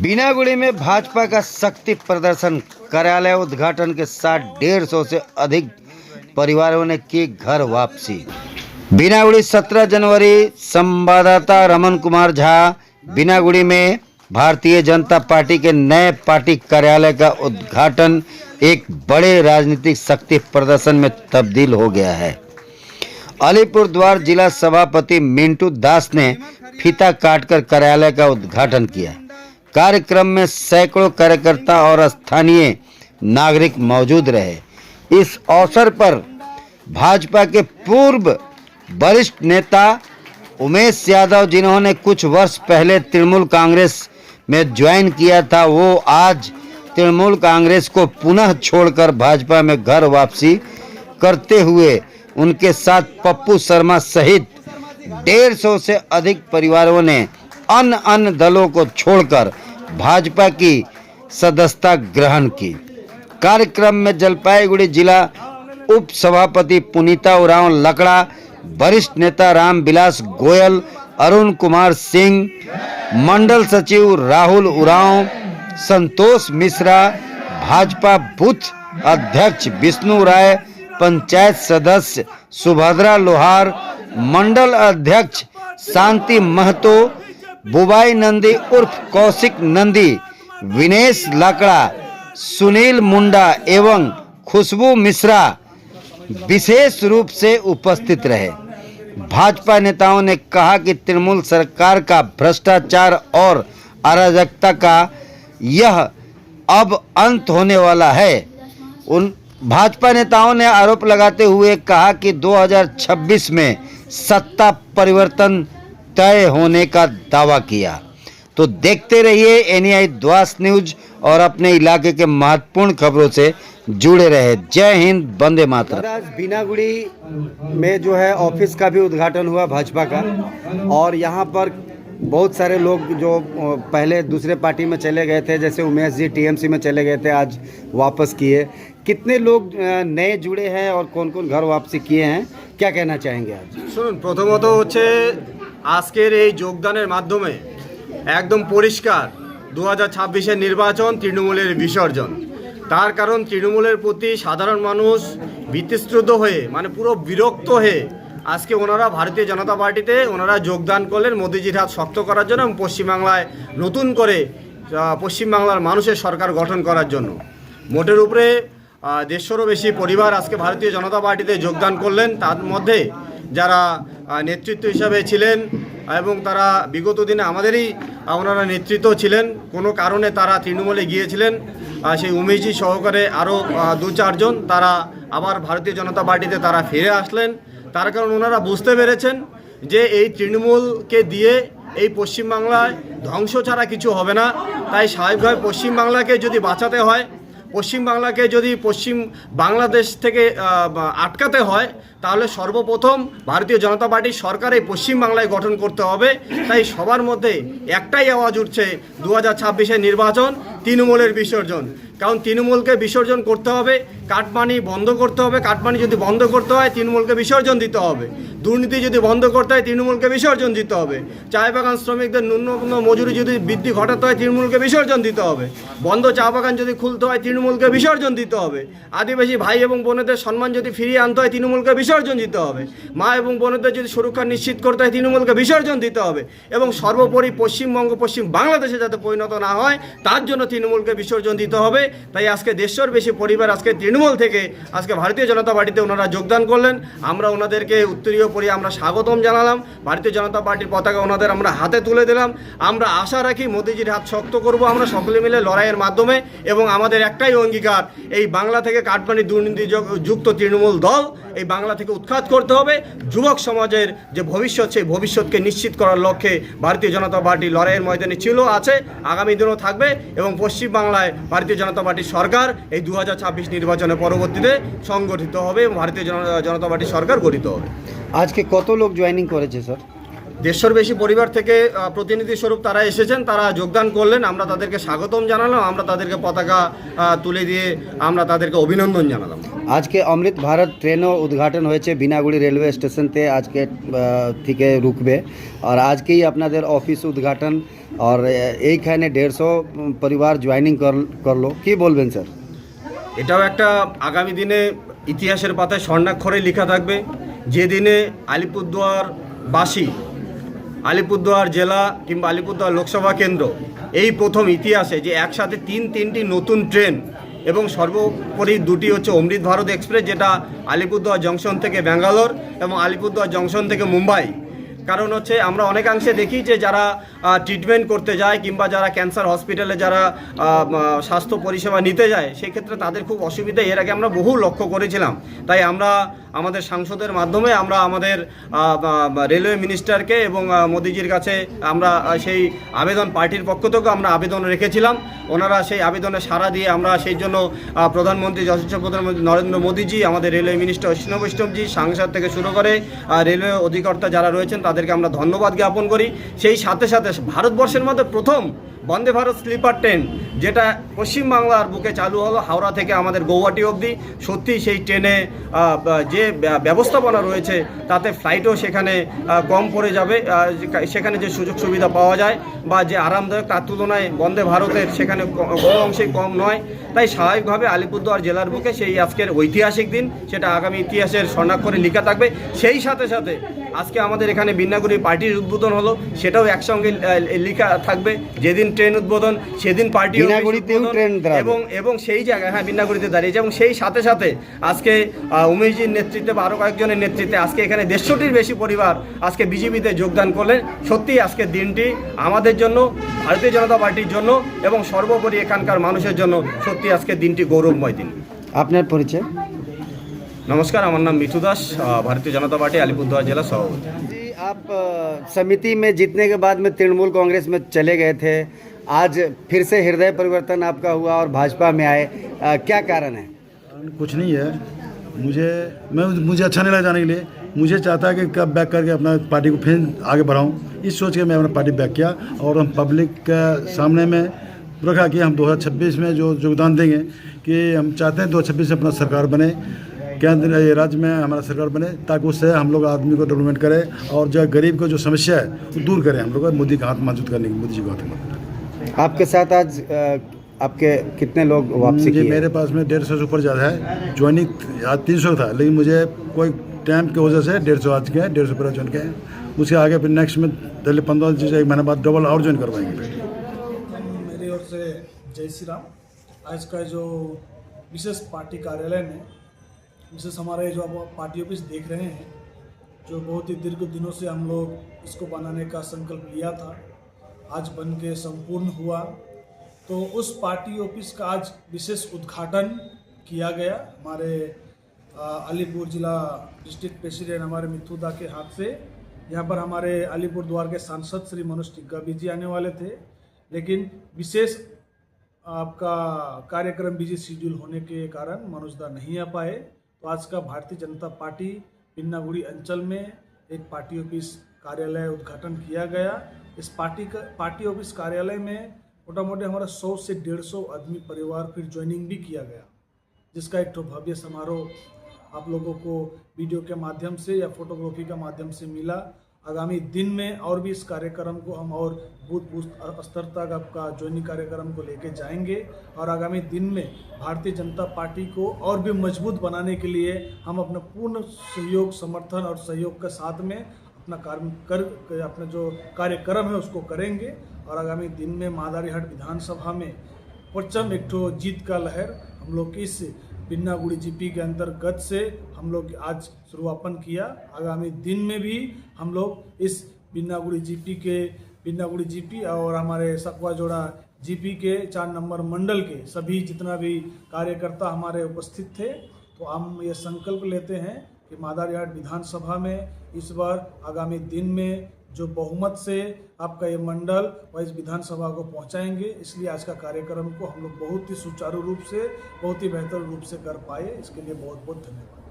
बीनागुड़ी में भाजपा का शक्ति प्रदर्शन, कार्यालय उद्घाटन के साथ 150 से अधिक परिवारों ने की घर वापसी। बीनागुड़ी 17 जनवरी। संवाददाता रमन कुमार झा। बीनागुड़ी में भारतीय जनता पार्टी के नए पार्टी कार्यालय का उद्घाटन एक बड़े राजनीतिक शक्ति प्रदर्शन में तब्दील हो गया है। अलीपुरद्वार जिला सभापति मिंटू दास ने फीता काटकर कार्यालय का उद्घाटन किया। कार्यक्रम में सैकड़ों कार्यकर्ता और स्थानीय नागरिक मौजूद रहे। इस अवसर पर भाजपा के पूर्व वरिष्ठ नेता उमेश यादव, जिन्होंने कुछ वर्ष पहले तृणमूल कांग्रेस में ज्वाइन किया था, वो आज तृणमूल कांग्रेस को पुनः छोड़कर भाजपा में घर वापसी करते हुए उनके साथ पप्पू शर्मा सहित 150 से अधिक परिवारों ने अन्य दलों को छोड़कर भाजपा की सदस्यता ग्रहण की। कार्यक्रम में जलपाईगुड़ी जिला उप सभापति पुनीता उरांव लकड़ा, वरिष्ठ नेता रामविलास गोयल, अरुण कुमार सिंह, मंडल सचिव राहुल उरांव, संतोष मिश्रा, भाजपा बूथ अध्यक्ष विष्णु राय, पंचायत सदस्य सुभद्रा लोहार, मंडल अध्यक्ष शांति महतो, बुबाई नंदी उर्फ कौशिक नंदी, विनेश लाकड़ा, सुनील मुंडा एवं खुशबू मिश्रा विशेष रूप से उपस्थित रहे। भाजपा नेताओं ने कहा कि तृणमूल सरकार का भ्रष्टाचार और अराजकता का यह अब अंत होने वाला है। उन भाजपा नेताओं ने आरोप लगाते हुए कहा कि 2026 में सत्ता परिवर्तन तय होने का दावा किया। तो देखते रहिए एनआई द्वास न्यूज और अपने इलाके के महत्वपूर्ण खबरों से जुड़े रहे। जय हिंद, वंदे मातरम। आज बीनागुड़ी में जो है ऑफिस का भी उद्घाटन हुआ भाजपा का, और यहाँ पर बहुत सारे लोग जो पहले दूसरे पार्टी में चले गए थे, जैसे उमेश जी टीएमसी में चले गए थे, आज वापस किए। कितने लोग नए जुड़े हैं और कौन कौन घर वापसी किए हैं, क्या कहना चाहेंगे आज? শুনুন, প্রথমত হচ্ছে আজকের এই যোগদানের মাধ্যমে একদম পরিষ্কার 2026-এর নির্বাচন তৃণমূলের বিসর্জন। তার কারণ তৃণমূলের প্রতি সাধারণ মানুষ বিতৃষ্ণ হয়ে মানে পুরো বিরক্ত হয়ে আজকে ওনারা ভারতীয় জনতা পার্টিতে ওনারা যোগদান করলেন মোদিজির হাত শক্ত করার জন্য এবং পশ্চিমবাংলায় নতুন করে পশ্চিমবাংলার মানুষের সরকার গঠন করার জন্য। মোটের উপরে 150-রও বেশি পরিবার আজকে ভারতীয় জনতা পার্টিতে যোগদান করলেন। তার মধ্যে যারা নেতৃত্ব হিসাবে ছিলেন এবং তারা বিগত দিনে আমাদেরই ওনারা নেতৃত্ব ছিলেন, কোনো কারণে তারা তৃণমূলে গিয়েছিলেন, সেই উমেশজি সহকারে আরও 2-4 জন তারা আবার ভারতীয় জনতা পার্টিতে তারা ফিরে আসলেন। তার কারণ ওনারা বুঝতে পেরেছেন যে এই তৃণমূলকে দিয়ে এই পশ্চিমবাংলায় ধ্বংস ছাড়া কিছু হবে না। তাই স্বাভাবিকভাবে পশ্চিমবাংলাকে যদি বাঁচাতে হয়, পশ্চিমবাংলাকে যদি পশ্চিম বাংলাদেশ থেকে আটকাতে হয়, তাহলে সর্বপ্রথম ভারতীয় জনতা পার্টির সরকার এই পশ্চিমবাংলায় গঠন করতে হবে। তাই সবার মধ্যে একটাই আওয়াজ উঠছে 2026-এর নির্বাচন তৃণমূলের বিসর্জন। কারণ তৃণমূলকে বিসর্জন করতে হবে, কাটমানি বন্ধ করতে হবে। কাটমানি যদি বন্ধ করতে হয় তৃণমূলকে বিসর্জন দিতে হবে। দুর্নীতি যদি বন্ধ করতে হয় তৃণমূলকে বিসর্জন দিতে হবে। চায় বাগান শ্রমিকদের ন্যূনতম মজুরি যদি বৃদ্ধি ঘটাতে হয় তৃণমূলকে বিসর্জন দিতে হবে। বন্ধ চা বাগান যদি খুলতে হয় তৃণমূলকে বিসর্জন দিতে হবে। আদিবাসী ভাই এবং বোনেদের সম্মান যদি ফিরিয়ে আনতে হয় তৃণমূলকে বিসর্জন দিতে হবে। মা এবং বোনেদের যদি সুরক্ষা নিশ্চিত করতে হয় তৃণমূলকে বিসর্জন দিতে হবে। এবং সর্বোপরি পশ্চিমবঙ্গ পশ্চিম বাংলাদেশে যাতে পরিণত না হয় তার জন্য তৃণমূলকে বিসর্জন দিতে হবে। তাই আজকে 150-র বেশি পরিবার আজকে তৃণমূল থেকে আজকে ভারতীয় জনতা পার্টিতে ওনারা যোগদান করলেন। আমরা ওনাদেরকে উত্তরীয় পরি আমরা স্বাগতম জানালাম। ভারতীয় জনতা পার্টির পতাকা ওনাদের আমরা হাতে তুলে দিলাম। আমরা আশা রাখি মোদিজির হাত শক্ত করব আমরা সকলে মিলে লড়াইয়ের মাধ্যমে, এবং আমাদের একটাই অঙ্গীকার, এই বাংলা থেকে কাটমানি দুর্নীতি যুক্ত তৃণমূল দল এই বাংলা থেকে উৎখাত করতে হবে। যুবক সমাজের যে ভবিষ্যৎ, সেই ভবিষ্যৎকে নিশ্চিত করার লক্ষ্যে ভারতীয় জনতা পার্টি লড়াইয়ের ময়দানে ছিল, আছে, আগামী দিনও থাকবে। এবং পশ্চিমবাংলায় ভারতীয় জনতা পার্টির সরকার এই 2026 নির্বাচনের পরবর্তীতে সংগঠিত হবে এবং ভারতীয় জনতা পার্টির সরকার গঠিত হবে। আজকে কত লোক জয়েনিং করেছে স্যার? 150-র বেশি পরিবার থেকে প্রতিনিধি স্বরূপ তারা এসেছেন, তারা যোগদান করলেন। আমরা তাদেরকে স্বাগতম জানালাম, আমরা তাদেরকে পতাকা তুলে দিয়ে আমরা তাদেরকে অভিনন্দন জানালাম। আজকে অমৃত ভারত ট্রেনও উদ্ঘাটন হয়েছে বিনাগুড়ি রেলওয়ে স্টেশনতে আজকে থেকে রুকবে আর আজকেই আপনাদের অফিস উদ্ঘাটন আর এইখানে 150 পরিবার জয়েনিং করলো কি বলবেন স্যার? এটাও একটা আগামী দিনে ইতিহাসের পাতায় স্বর্ণাক্ষরে লেখা থাকবে, যে দিনে আলিপুরদুয়ারবাসী, আলিপুরদুয়ার জেলা কিংবা আলিপুরদুয়ার লোকসভা কেন্দ্র এই প্রথম ইতিহাসে যে একসাথে তিনটি নতুন ট্রেন এবং সর্বোপরি দুটি হচ্ছে অমৃত ভারত এক্সপ্রেস, যেটা আলিপুরদুয়ার জংশন থেকে ব্যাঙ্গালোর এবং আলিপুরদুয়ার জংশন থেকে মুম্বাই। কারণ হচ্ছে আমরা অনেকাংশে দেখি যে যারা ট্রিটমেন্ট করতে যায় কিংবা যারা ক্যান্সার হসপিটালে যারা স্বাস্থ্য পরিষেবা নিতে যায় সেক্ষেত্রে তাদের খুব অসুবিধা এর আগে আমরা বহু লক্ষ্য করেছিলাম। তাই আমরা আমাদের সাংসদের মাধ্যমে আমরা আমাদের রেলওয়ে মিনিস্টারকে এবং মোদিজির কাছে আমরা সেই আবেদন পার্টির পক্ষ থেকে আমরা আবেদন রেখেছিলাম। ওনারা সেই আবেদনে সাড়া দিয়ে আমরা সেই জন্য প্রধানমন্ত্রী যশস্বী প্রধানমন্ত্রী নরেন্দ্র মোদিজি, আমাদের রেলওয়ে মিনিস্টার অশ্বিনী বৈষ্ণবজি, সাংসদ থেকে শুরু করে রেলওয়ে অধিকর্তা যারা রয়েছেন তাদেরকে আমরা ধন্যবাদ জ্ঞাপন করি। সেই সাথে সাথে ভারতবর্ষের মধ্যে প্রথম বন্দে ভারত স্লিপার ট্রেন যেটা পশ্চিমবাংলার বুকে চালু হলো হাওড়া থেকে আমাদের গৌহাটি অবধি, সত্যি সেই ট্রেনে যে ব্যবস্থাপনা রয়েছে তাতে ফ্লাইটও সেখানে কম পড়ে যাবে, সেখানে যে সুযোগ সুবিধা পাওয়া যায় বা যে আরামদায়ক তার তুলনায় বন্দে ভারতের সেখানে কোনো অংশেই কম নয়। তাই স্বাভাবিকভাবে আলিপুরদুয়ার জেলার বুকে সেই আজকের ঐতিহাসিক দিন, সেটা আগামী ইতিহাসের স্বর্ণাক্ষরে লেখা থাকবে। সেই সাথে সাথে আজকে আমাদের এখানে বিন্নাগুড়ি পার্টির উদ্বোধন হলো, সেটাও একসঙ্গে লেখা থাকবে। যেদিন ট্রেন উদ্বোধন সেদিন পার্টি এবং সেই জায়গায় বিন্নাগুড়িতে দাঁড়িয়েছে এবং সেই সাথে সাথে আজকে উমেশজির নেতৃত্বে বা আরও কয়েকজনের নেতৃত্বে আজকে এখানে 150টির বেশি পরিবার আজকে বিজেপিতে যোগদান করলেন। সত্যি আজকের দিনটি আমাদের জন্য, ভারতীয় জনতা পার্টির জন্য এবং সর্বোপরি এখানকার মানুষের জন্য সত্যি আজকের দিনটি গৌরবময় দিন। আপনার পরিচয়? नमस्कार, আমার নাম মিঠু দাস, भारतीय जनता पार्टी अलीपुरद्वार जिला सभापति। जी, आप समिति में जीतने के बाद में तृणमूल कांग्रेस में चले गए थे, आज फिर से हृदय परिवर्तन आपका हुआ और भाजपा में आए, क्या कारण है? कुछ नहीं है, मुझे अच्छा नहीं लगा जाने के लिए। मुझे चाहता है कि कब बैक करके अपना पार्टी को फिर आगे बढ़ाऊं, इस सोच के मैं अपना पार्टी बैक किया और हम पब्लिक के सामने में रखा कि हम 2026 में जो योगदान देंगे कि हम चाहते हैं 2026 में अपना सरकार बने, केंद्र राज्य में हमारा सरकार बने, ताकि उससे हम लोग आदमी को डेवलपमेंट करें और जो गरीब को जो समस्या है वो दूर करें। हम लोग मोदी का हाथ मजबूत करने की, मोदी जी का हाथ मजबूत। आपके साथ आज आपके कितने लोग वापसी किए? मेरे पास में 150 से ऊपर ज़्यादा है। ज्वाइनिंग आज 300 था, लेकिन मुझे कोई टाइम की वजह से 150 आज के हैं, 150 पर ज्वाइन के हैं। उसके आगे फिर नेक्स्ट में पहले 15 एक महीने बाद डबल और ज्वाइन करवाएंगे। मेरी ओर से जय श्री राम। आज का जो विशेष पार्टी कार्यालय में विशेष हमारे जो आप पार्टी ऑफिस देख रहे हैं, जो बहुत ही दीर्घ दिनों से हम लोग इसको बनाने का संकल्प लिया था, आज बन के संपूर्ण हुआ। तो उस पार्टी ऑफिस का आज विशेष उद्घाटन किया गया हमारे अलीपुर जिला डिस्ट्रिक्ट प्रेसिडेंट हमारे मिथु दा के हाथ से। यहाँ पर हमारे अलीपुरद्वार के सांसद श्री मनोज टिग्गा जी आने वाले थे, लेकिन विशेष आपका कार्यक्रम बिजी शेड्यूल होने के कारण मनोज दा नहीं आ पाए। तो आज का भारतीय जनता पार्टी बिन्नागुड़ी अंचल में एक पार्टी ऑफिस कार्यालय उद्घाटन किया गया। इस पार्टी ऑफिस कार्यालय में मोटा मोटी हमारा 100 से 150 आदमी परिवार फिर ज्वाइनिंग भी किया गया, जिसका एक तो भव्य समारोह आप लोगों को वीडियो के माध्यम से या फोटोग्राफी के माध्यम से मिला। आगामी दिन में और भी इस कार्यक्रम को हम और बूथ स्तर तक आपका ज्वाइनिंग कार्यक्रम को लेके जाएंगे और आगामी दिन में भारतीय जनता पार्टी को और भी मजबूत बनाने के लिए हम अपना पूर्ण सहयोग, समर्थन और सहयोग के साथ में अपना जो कार्यक्रम है उसको करेंगे। और आगामी दिन में मादारीहाट विधानसभा में प्रचंड एक ठो जीत का लहर हम लोग इस बिन्नागुड़ी जीपी के अंतर्गत से हम लोग आज शुरुआपन किया। आगामी दिन में भी हम लोग इस बिन्नागुड़ी जीपी और हमारे सकवा जोड़ा जीपी के 4 नंबर मंडल के सभी जितना भी कार्यकर्ता हमारे उपस्थित थे, तो हम ये संकल्प लेते हैं कि मादारीहाट विधानसभा में इस बार आगामी दिन में जो बहुमत से आपका ये मंडल व इस विधानसभा को पहुंचाएंगे। इसलिए आज का कार्यक्रम को हम लोग बहुत ही सुचारू रूप से, बहुत ही बेहतर रूप से कर पाए, इसके लिए बहुत बहुत धन्यवाद।